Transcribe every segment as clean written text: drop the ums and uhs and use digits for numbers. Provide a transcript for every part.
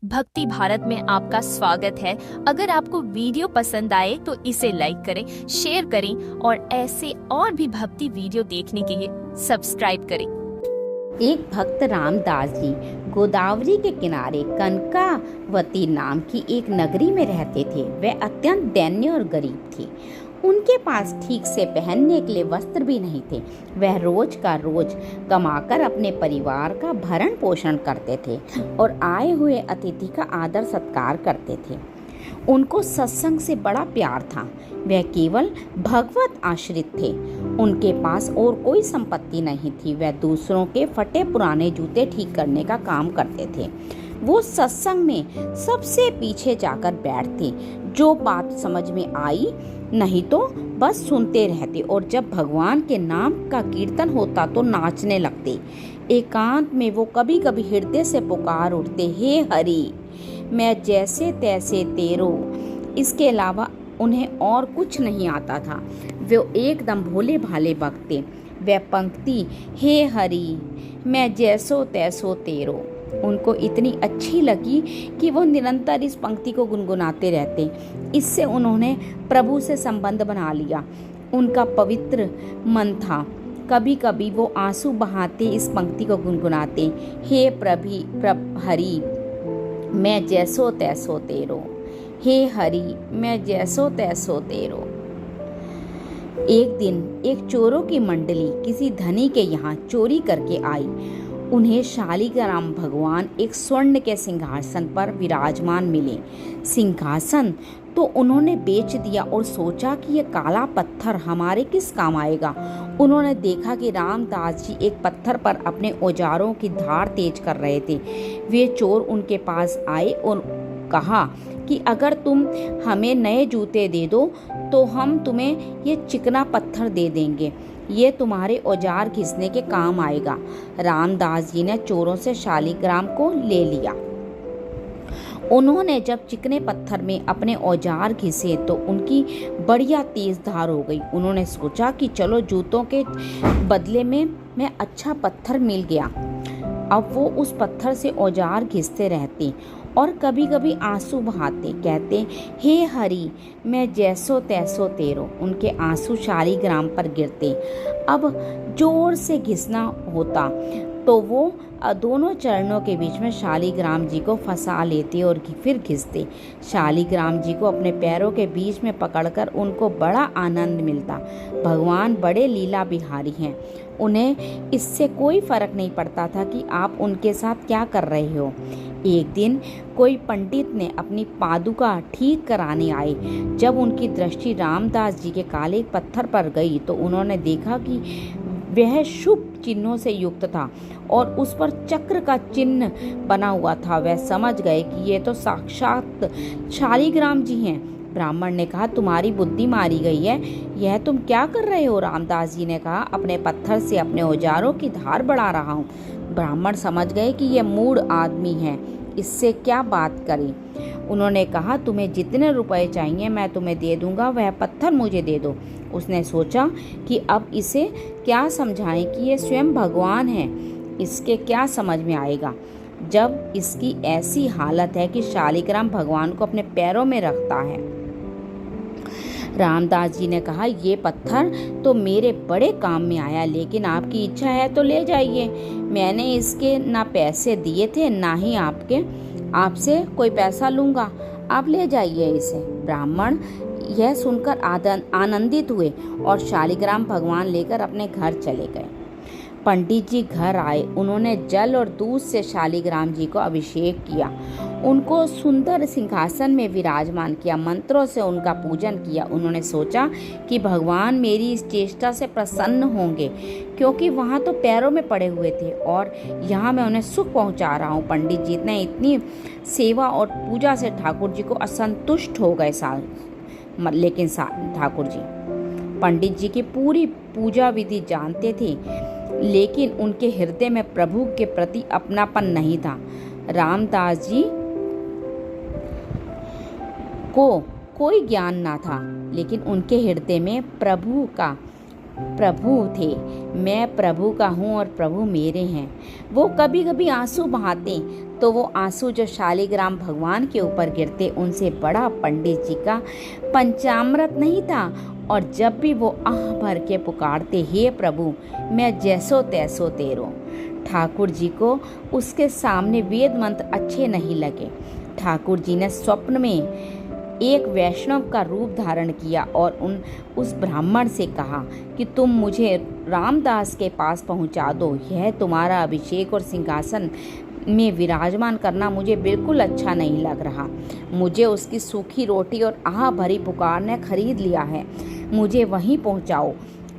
भक्ति भारत में आपका स्वागत है। अगर आपको वीडियो पसंद आए तो इसे लाइक करें, शेयर करें और ऐसे और भी भक्ति वीडियो देखने के लिए सब्सक्राइब करें। एक भक्त रामदास जी गोदावरी के किनारे कनकावती नाम की एक नगरी में रहते थे। वह अत्यंत दैन्य और गरीब थे। उनके पास ठीक से पहनने के लिए वस्त्र भी नहीं थे। वह रोज का रोज कमाकर अपने परिवार का भरण पोषण करते थे और आए हुए अतिथि का आदर सत्कार करते थे। उनको सत्संग से बड़ा प्यार था। वह केवल भगवत आश्रित थे। उनके पास और कोई संपत्ति नहीं थी। वह दूसरों के फटे पुराने जूते ठीक करने का काम करते थे। वो सत्संग में सबसे पीछे जाकर बैठते। जो बात समझ में आई नहीं तो बस सुनते रहते और जब भगवान के नाम का कीर्तन होता तो नाचने लगते। एकांत में वो कभी कभी हृदय से पुकार उठते, हे हरि मैं जैसे तैसे तेरो। इसके अलावा उन्हें और कुछ नहीं आता था। वो एकदम भोले भाले बकते। वह पंक्ति, हे हरि मैं जैसो तैसो तेरो, उनको इतनी अच्छी लगी कि वो निरंतर इस पंक्ति को गुनगुनाते रहते। इससे उन्होंने प्रभु से संबंध बना लिया। उनका पवित्र मन था। कभी कभी वो आंसू बहाते इस पंक्ति को गुनगुनाते, हे हरि मैं जैसो तैसो तेरो, हे हरि मैं जैसो तैसो तेरो। एक दिन एक चोरों की मंडली किसी धनी के यहाँ चोरी करके आई। उन्हें शालिग्राम भगवान एक स्वर्ण के सिंहासन पर विराजमान मिले। सिंहासन तो उन्होंने बेच दिया और सोचा कि ये काला पत्थर हमारे किस काम आएगा। उन्होंने देखा कि रामदास जी एक पत्थर पर अपने औजारों की धार तेज कर रहे थे। वे चोर उनके पास आए और कहा कि अगर तुम हमें नए जूते दे दो तो हम तुम्हें ये चिकना पत्थर दे देंगे। ये तुम्हारे औजार घिसने के काम आएगा। रामदास जी ने चोरों से शालिग्राम को ले लिया। उन्होंने जब चिकने पत्थर में अपने औजार घिसे तो उनकी बढ़िया तेज धार हो गई। उन्होंने सोचा कि चलो जूतों के बदले में मैं अच्छा पत्थर मिल गया। अब वो उस पत्थर से औजार घिसते रहते और कभी कभी आंसू बहाते, कहते, हे हरि मैं जैसो तैसो तेरो। उनके आंसू शालिग्राम पर गिरते। अब जोर से घिसना होता तो वो दोनों चरणों के बीच में शालिग्राम जी को फंसा लेते और फिर घिसते। शालिग्राम जी को अपने पैरों के बीच में पकड़कर उनको बड़ा आनंद मिलता। भगवान बड़े लीला बिहारी हैं। उन्हें इससे कोई फर्क नहीं पड़ता था कि आप उनके साथ क्या कर रहे हो। एक दिन कोई पंडित ने अपनी पादुका ठीक कराने आए। जब उनकी दृष्टि रामदास जी के काले पत्थर पर गई तो उन्होंने देखा कि वह शुभ चिन्हों से युक्त था और उस पर चक्र का चिन्ह बना हुआ था। वह समझ गए कि ये तो साक्षात शालिग्राम जी हैं। ब्राह्मण ने कहा, तुम्हारी बुद्धि मारी गई है, यह तुम क्या कर रहे हो? रामदास जी ने कहा, अपने पत्थर से अपने औजारों की धार बढ़ा रहा हूँ। ब्राह्मण समझ गए कि यह मूढ़ आदमी है, इससे क्या बात करें। उन्होंने कहा, तुम्हें जितने रुपए चाहिए मैं तुम्हें दे दूंगा, वह पत्थर मुझे दे दो। उसने सोचा कि अब इसे क्या समझाएं कि ये स्वयं भगवान है, इसके क्या समझ में आएगा जब इसकी ऐसी हालत है कि शालिग्राम भगवान को अपने पैरों में रखता है। रामदास जी ने कहा, ये पत्थर तो मेरे बड़े काम में आया, लेकिन आपकी इच्छा है तो ले जाइए। मैंने इसके ना पैसे दिए थे ना ही आपसे कोई पैसा लूँगा। आप ले जाइए इसे। ब्राह्मण यह सुनकर आनंदित हुए और शालिग्राम भगवान लेकर अपने घर चले गए। पंडित जी घर आए। उन्होंने जल और दूध से शालिग्राम जी को अभिषेक किया। उनको सुंदर सिंहासन में विराजमान किया। मंत्रों से उनका पूजन किया। उन्होंने सोचा कि भगवान मेरी इस चेष्टा से प्रसन्न होंगे, क्योंकि वहाँ तो पैरों में पड़े हुए थे और यहाँ मैं उन्हें सुख पहुँचा रहा हूँ। पंडित जी ने इतनी सेवा और पूजा से ठाकुर जी को असंतुष्ट हो गए। लेकिन ठाकुर जी पंडित जी की पूरी पूजा विधि जानते थे, लेकिन उनके हृदय में प्रभु के प्रति अपनापन नहीं था। रामदास जी को कोई ज्ञान ना था, लेकिन उनके हृदय में प्रभु थे। मैं प्रभु का हूँ और प्रभु मेरे हैं। वो कभी कभी आंसू बहाते। तो वो आंसू जो शालिग्राम भगवान के ऊपर गिरते उनसे बड़ा पंडित जी का पंचामृत नहीं था। और जब भी वो आह भर के पुकारते, हे प्रभु मैं जैसो तैसो तेरो। ठाकुर जी को उसके सामने वेद मंत्र अच्छे नहीं लगे। ठाकुर जी ने स्वप्न में एक वैष्णव का रूप धारण किया और उस ब्राह्मण से कहा कि तुम मुझे रामदास के पास पहुंचा दो। यह तुम्हारा अभिषेक और सिंहासन में विराजमान करना मुझे बिल्कुल अच्छा नहीं लग रहा। मुझे उसकी सूखी रोटी और आह भरी पुकार ने खरीद लिया है, मुझे वहीं पहुंचाओ।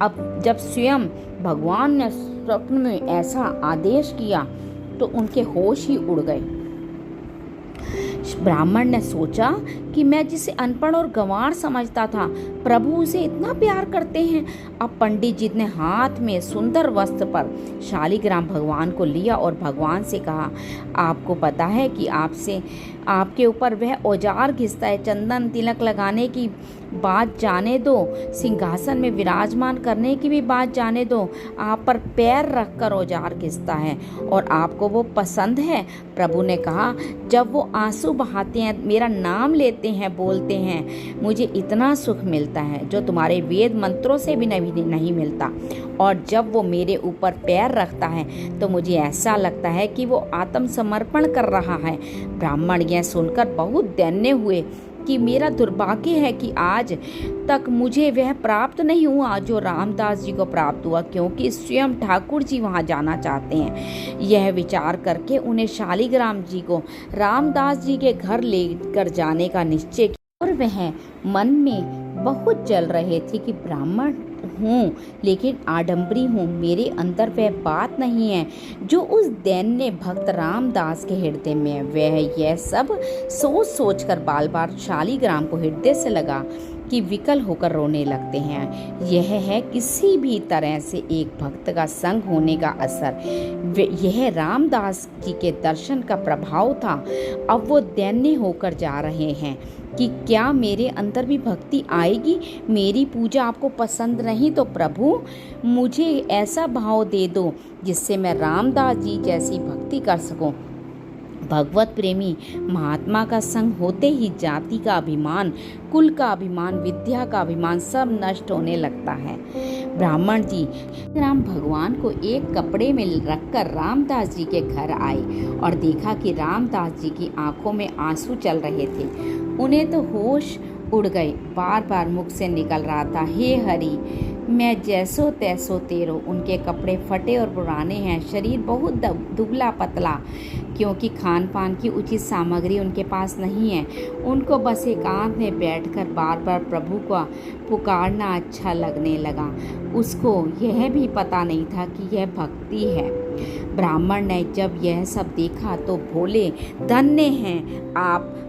अब जब स्वयं भगवान ने स्वप्न में ऐसा आदेश किया तो उनके होश ही उड़ गए। ब्राह्मण ने सोचा कि मैं जिसे अनपढ़ और गंवार समझता था, प्रभु उसे इतना प्यार करते हैं। अब पंडित जी ने हाथ में सुंदर वस्त्र पर शालिग्राम भगवान को लिया और भगवान से कहा, आपको पता है कि आपके ऊपर वह औजार घिसता है, चंदन तिलक लगाने की बात जाने दो, सिंहासन में विराजमान करने की भी बात जाने दो, आप पर पैर रखकर औजार घिसता है और आपको वो पसंद है। प्रभु ने कहा, जब वो आंसू बहाते हैं, मेरा नाम लेते हैं, बोलते हैं, मुझे इतना सुख मिलता है जो तुम्हारे वेद मंत्रों से भी नहीं मिलता। और जब वो मेरे ऊपर पैर रखता है तो मुझे ऐसा लगता है कि वो आत्मसमर्पण कर रहा है। ब्राह्मण यह सुनकर बहुत दैन्य हुए कि मेरा दुर्भाग्य है कि आज तक मुझे वह प्राप्त नहीं हुआ जो रामदास जी को प्राप्त हुआ, क्योंकि स्वयं ठाकुर जी वहाँ जाना चाहते हैं। यह विचार करके उन्हें शालिग्राम जी को रामदास जी के घर लेकर जाने का निश्चय किया और वह मन में बहुत जल रहे थे कि ब्राह्मण हूँ लेकिन आडंबरी हूँ, मेरे अंदर वह बात नहीं है जो उस दैन्य भक्त रामदास के हृदय में है। वह यह सब सोच सोच कर बार बार शालिग्राम को हृदय से लगा कि विकल होकर रोने लगते हैं। यह है किसी भी तरह से एक भक्त का संग होने का असर। यह रामदास जी के दर्शन का प्रभाव था। अब वो दैन्य होकर जा रहे हैं कि क्या मेरे अंदर भी भक्ति आएगी। मेरी पूजा आपको पसंद नहीं तो प्रभु मुझे ऐसा भाव दे दो जिससे मैं रामदास जी जैसी भक्ति कर सकूं। भगवत प्रेमी महात्मा का संग होते ही जाति का अभिमान, कुल का अभिमान, विद्या का अभिमान सब नष्ट होने लगता है। ब्राह्मण जी राम भगवान को एक कपड़े में रखकर रामदास जी के घर आए और देखा कि रामदास जी की आंखों में आंसू चल रहे थे। उन्हें तो होश उड़ गए। बार बार मुख से निकल रहा था, हे हरि मैं जैसो तैसो तेरो। उनके कपड़े फटे और पुराने हैं, शरीर बहुत दुबला पतला, क्योंकि खान पान की उचित सामग्री उनके पास नहीं है। उनको बस एकांत में बैठकर बार बार प्रभु का पुकारना अच्छा लगने लगा। उसको यह भी पता नहीं था कि यह भक्ति है। ब्राह्मण ने जब यह सब देखा तो बोले, धन्य हैं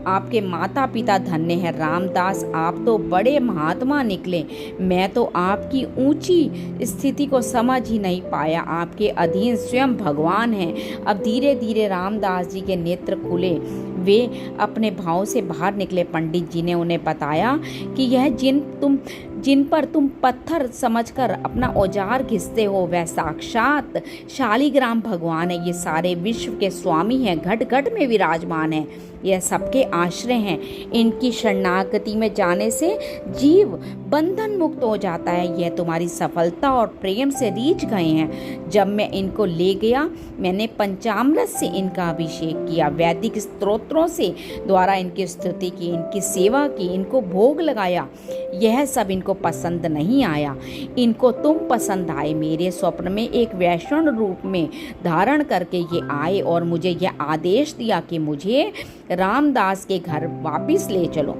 आपके माता पिता धन्य हैं। रामदास आप तो बड़े महात्मा निकले। मैं तो आपकी ऊंची स्थिति को समझ ही नहीं पाया। आपके अधीन स्वयं भगवान हैं। अब धीरे धीरे रामदास जी के नेत्र खुले। वे अपने भाव से बाहर निकले। पंडित जी ने उन्हें बताया कि यह जिन पर तुम पत्थर समझकर अपना औजार घिसते हो वह साक्षात शालिग्राम भगवान है। ये सारे विश्व के स्वामी हैं, घट घट में विराजमान हैं, यह सबके आश्रय हैं। इनकी शरणागति में जाने से जीव बंधन मुक्त हो जाता है। यह तुम्हारी सफलता और प्रेम से रीझ गए हैं। जब मैं इनको ले गया मैंने पंचामृत से इनका अभिषेक किया, वैदिक स्तोत्रों से द्वारा इनकी स्तुति की, इनकी सेवा की, इनको भोग लगाया। यह सब इनको पसंद नहीं आया। इनको तुम पसंद आए। मेरे स्वप्न में एक वैष्णव रूप में धारण करके ये आए और मुझे यह आदेश दिया कि मुझे रामदास के घर वापिस ले चलो।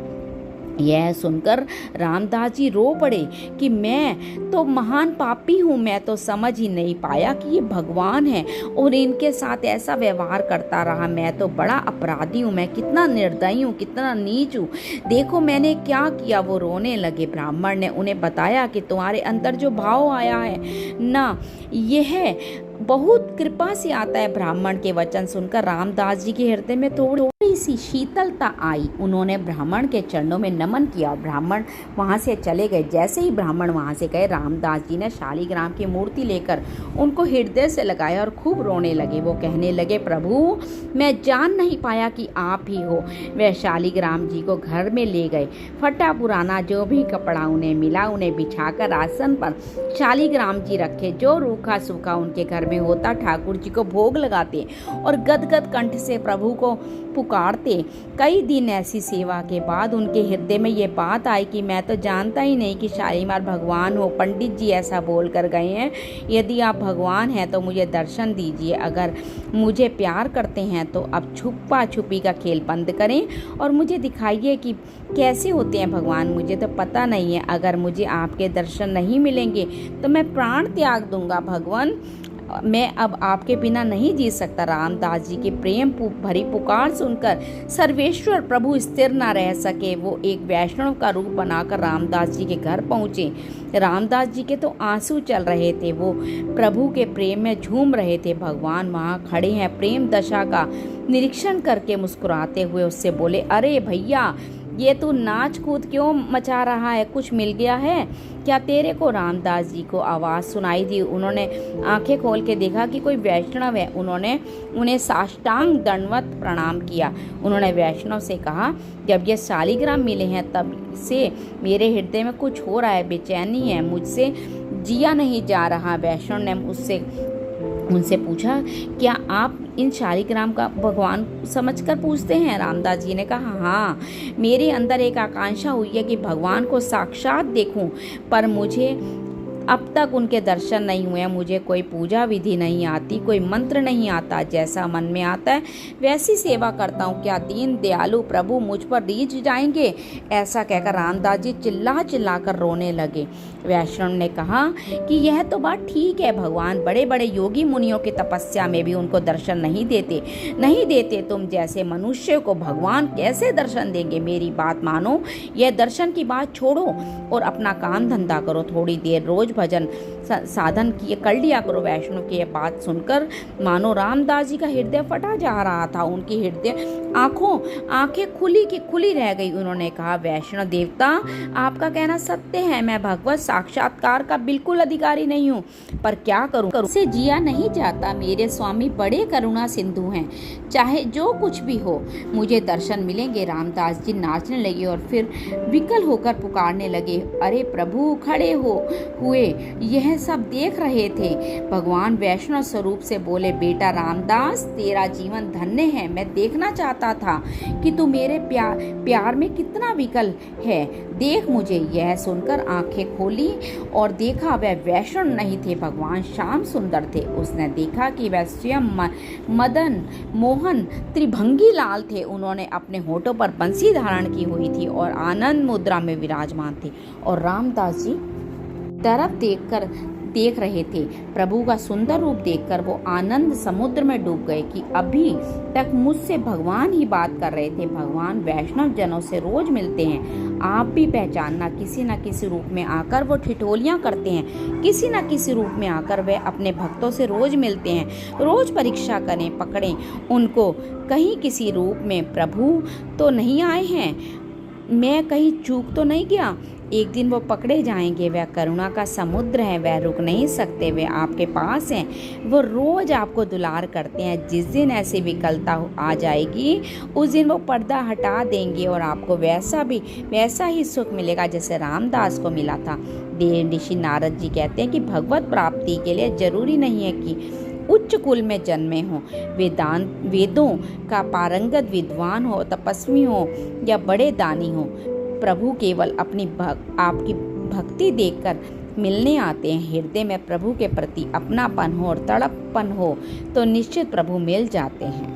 यह सुनकर रामदास जी रो पड़े कि मैं तो महान पापी हूँ। मैं तो समझ ही नहीं पाया कि ये भगवान है और इनके साथ ऐसा व्यवहार करता रहा। मैं तो बड़ा अपराधी हूँ, मैं कितना निर्दयी हूँ, कितना नीच हूँ। देखो मैंने क्या किया। वो रोने लगे। ब्राह्मण ने उन्हें बताया कि तुम्हारे अंदर जो भाव आया है ना, यह बहुत कृपा से आता है। ब्राह्मण के वचन सुनकर रामदास जी के हृदय में थोड़ी सी शीतलता आई। उन्होंने ब्राह्मण के चरणों में नमन किया और ब्राह्मण वहाँ से चले गए। जैसे ही ब्राह्मण वहाँ से गए, रामदास जी ने शालिग्राम की मूर्ति लेकर उनको हृदय से लगाया और खूब रोने लगे। वो कहने लगे, प्रभु मैं जान नहीं पाया कि आप ही हो। वह शालिग्राम जी को घर में ले गए। फटा पुराना जो भी कपड़ा उन्हें मिला उन्हें बिछाकर आसन पर शालिग्राम जी रखे। जो रूखा सूखा उनके घर में होता ठाकुर जी को भोग लगाते और गदगद कंठ से प्रभु को पुकारते। कई दिन ऐसी सेवा के बाद उनके हृदय में ये बात आई कि मैं तो जानता ही नहीं कि शालीमार भगवान हो। पंडित जी ऐसा बोल कर गए हैं, यदि आप भगवान हैं तो मुझे दर्शन दीजिए। अगर मुझे प्यार करते हैं तो अब छुपा छुपी का खेल बंद करें और मुझे दिखाइए कि कैसे होते हैं भगवान। मुझे तो पता नहीं है। अगर मुझे आपके दर्शन नहीं मिलेंगे तो मैं प्राण त्याग दूंगा। भगवान मैं अब आपके बिना नहीं जी सकता। रामदास जी के प्रेम भरी पुकार सुनकर सर्वेश्वर प्रभु स्थिर न रह सके। वो एक वैष्णव का रूप बनाकर रामदास जी के घर पहुँचे। रामदास जी के तो आंसू चल रहे थे। वो प्रभु के प्रेम में झूम रहे थे। भगवान वहाँ खड़े हैं। प्रेम दशा का निरीक्षण करके मुस्कुराते हुए उससे बोले, अरे भैया ये तू नाच कूद क्यों मचा रहा है? कुछ मिल गया है क्या तेरे को? रामदास जी को आवाज़ सुनाई दी। उन्होंने आंखें खोल के देखा कि कोई वैष्णव है। उन्होंने उन्हें साष्टांग दंडवत प्रणाम किया। उन्होंने वैष्णव से कहा, जब ये शालिग्राम मिले हैं तब से मेरे हृदय में कुछ हो रहा है, बेचैनी है, मुझसे जिया नहीं जा रहा। वैष्णव ने उनसे पूछा, क्या आप इन शालिग्राम का भगवान समझकर पूछते हैं? रामदास जी ने कहा, हाँ, मेरे अंदर एक आकांक्षा हुई है कि भगवान को साक्षात देखूं, पर मुझे अब तक उनके दर्शन नहीं हुए। मुझे कोई पूजा विधि नहीं आती, कोई मंत्र नहीं आता। जैसा मन में आता है वैसी सेवा करता हूँ। क्या दीन दयालु प्रभु मुझ पर रीझ जाएंगे? ऐसा कहकर रामदास जी चिल्ला चिल्ला कर रोने लगे। वैष्णव ने कहा कि यह तो बात ठीक है, भगवान बड़े बड़े योगी मुनियों की तपस्या में भी उनको दर्शन नहीं देते। तुम जैसे मनुष्य को भगवान कैसे दर्शन देंगे? मेरी बात मानो, यह दर्शन की बात छोड़ो और अपना काम धंधा करो। थोड़ी देर रोज भजन साधन कर लिया करो। वैष्णव की यह बात सुनकर मानो रामदास जी का हृदय फटा जा रहा था। उनकी हृदय आंखें खुली रह गई। उन्होंने कहा, वैष्णव देवता आपका कहना सत्य है, मैं भगवत साक्षात्कार का बिल्कुल अधिकारी नहीं हूँ, पर क्या करूँ, से जिया नहीं जाता। मेरे स्वामी बड़े करुणा सिंधु हैं, चाहे जो कुछ भी हो मुझे दर्शन मिलेंगे। रामदास जी नाचने लगे और फिर विकल होकर पुकारने लगे, अरे प्रभु खड़े हुए यह सब देख रहे थे। भगवान वैष्णव स्वरूप से बोले, बेटा रामदास तेरा जीवन धन्य है। मैं देखना चाहता था कि तू मेरे प्यार में कितना विकल है। देख मुझे। यह सुनकर आंखें खोली और देखा वह वैष्णव नहीं थे, भगवान श्याम सुंदर थे। उसने देखा कि वह स्वयं मदन मोहन त्रिभंगी लाल थे। उन्होंने अपने होठों पर बंसी धारण की हुई थी और आनंद मुद्रा में विराजमान थे और रामदास जी तरफ देख रहे थे। प्रभु का सुंदर रूप देखकर वो आनंद समुद्र में डूब गए कि अभी तक मुझसे भगवान ही बात कर रहे थे। भगवान वैष्णव जनों से रोज मिलते हैं। आप भी पहचानना, किसी न किसी रूप में आकर वो ठिठोलियां करते हैं। किसी न किसी रूप में आकर वे अपने भक्तों से रोज मिलते हैं। रोज परीक्षा करें, पकड़ें उनको, कहीं किसी रूप में प्रभु तो नहीं आए हैं, मैं कहीं चूक तो नहीं गया। एक दिन वो पकड़े जाएंगे। वह करुणा का समुद्र है, वह रुक नहीं सकते, वे आपके पास हैं। वो रोज आपको दुलार करते हैं। जिस दिन ऐसी विकलता आ जाएगी उस दिन वो पर्दा हटा देंगे और आपको वैसा ही सुख मिलेगा जैसे रामदास को मिला था। देव ऋषि नारद जी कहते हैं कि भगवत प्राप्ति के लिए जरूरी नहीं है कि उच्च कुल में जन्मे हो, वेदों का पारंगत विद्वान हो, तपस्वी हो या बड़े दानी हो। प्रभु केवल आपकी भक्ति देखकर मिलने आते हैं। हृदय में प्रभु के प्रति अपनापन हो और तड़पन हो तो निश्चित प्रभु मिल जाते हैं।